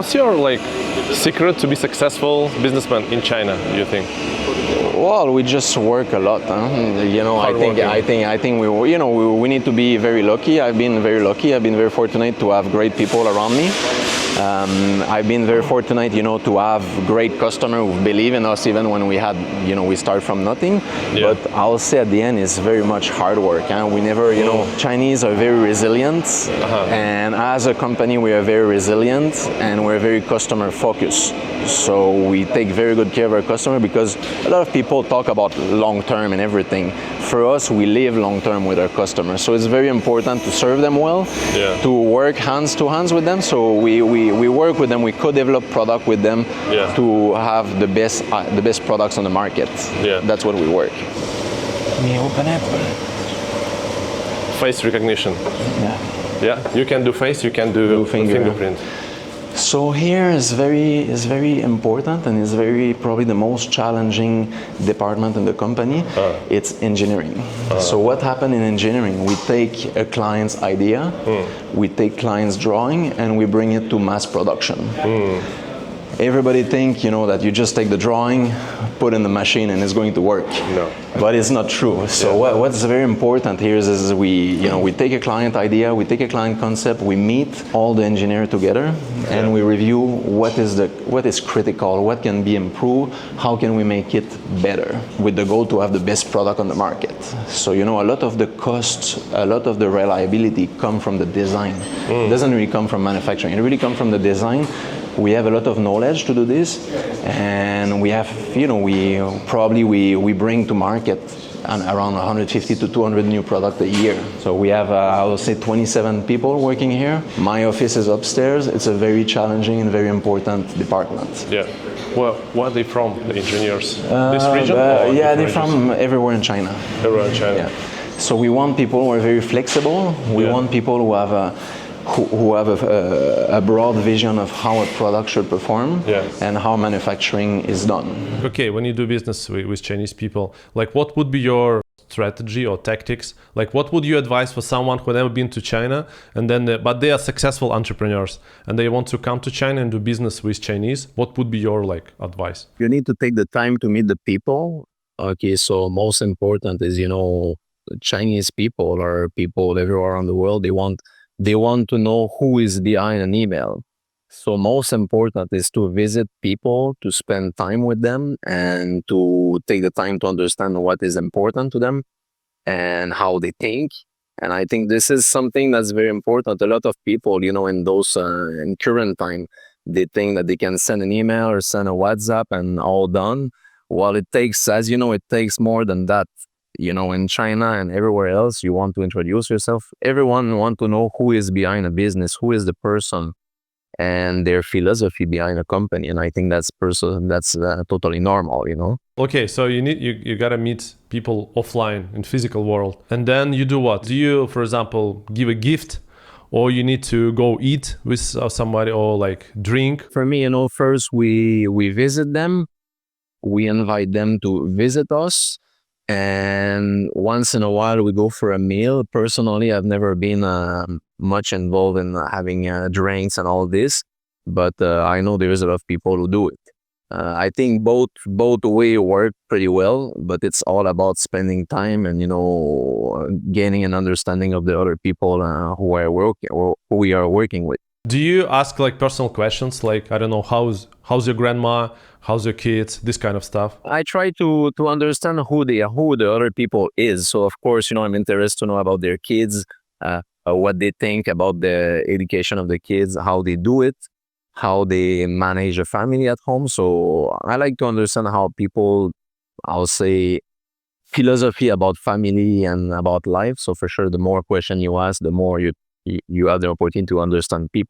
What's your secret to be successful businessman in China, you think? Well, we just work a lot. I think we need to be very lucky. I've been very lucky. I've been very fortunate to have great people around me. I've been very fortunate, to have great customers who believe in us even when we start from nothing. Yeah. But I'll say at the end, it's very much hard work. We never, Chinese are very resilient, and as a company, we are very resilient and we're very customer focused. So we take very good care of our customer because a lot of people talk about long term and everything. For us, we live long term with our customers. So it's very important to serve them well, to work hands to hands with them. So we work with them, we co-develop product with them to have the best products on the market. Yeah. That's what we work. Face recognition. Yeah. Yeah, you can do face, you can do fingerprint. So here is very important, and is very probably the most challenging department in the company. It's engineering. So what happened in engineering? We take a client's idea, we take client's drawing, and we bring it to mass production. Everybody think that you just take the drawing, put in the machine, and it's going to work. No. But it's not true. So what's very important here is we take a client idea, we take a client concept, we meet all the engineers together, and we review what is critical, what can be improved, how can we make it better, with the goal to have the best product on the market. So a lot of the costs, a lot of the reliability come from the design. It doesn't really come from manufacturing. It really comes from the design. We have a lot of knowledge to do this, and we have, we bring to market around 150 to 200 new products a year. So we have, I will say, 27 people working here. My office is upstairs. It's a very challenging and very important department. Yeah. Well, where are they from, the engineers? This region? They're from everywhere in China. Everywhere in China. Yeah. So we want people who are very flexible. We want people who have a broad vision of how a product should perform and how manufacturing is done. Okay, when you do business with Chinese people, what would be your strategy or tactics? What would you advise for someone who never been to China but they are successful entrepreneurs and they want to come to China and do business with Chinese? What would be your advice? You need to take the time to meet the people. Okay, so most important is Chinese people or people everywhere around the world, they want to know who is behind an email. So most important is to visit people, to spend time with them, and to take the time to understand what is important to them and how they think. And I think this is something that's very important. A lot of people, in current time, they think that they can send an email or send a WhatsApp and all done. Well, it takes, as you know, it takes more than that. In China and everywhere else, you want to introduce yourself. Everyone wants to know who is behind a business, who is the person, and their philosophy behind a company. And I think that's totally normal, Okay, so you gotta meet people offline in physical world, and then you do what? Do you, for example, give a gift, or you need to go eat with somebody, or drink? For me, first we visit them, we invite them to visit us. And once in a while, we go for a meal. Personally, I've never been much involved in having drinks and all this, but I know there is a lot of people who do it. I think both ways work pretty well, but it's all about spending time and gaining an understanding of the other people who we are working with. Do you ask personal questions, I don't know, how's your grandma, how's your kids, this kind of stuff? I try to understand who the other people is. So of course, I'm interested to know about their kids, what they think about the education of the kids, how they do it, how they manage a family at home. So I like to understand how people, I'll say, philosophy about family and about life. So for sure, the more question you ask, the more you have the opportunity to understand people.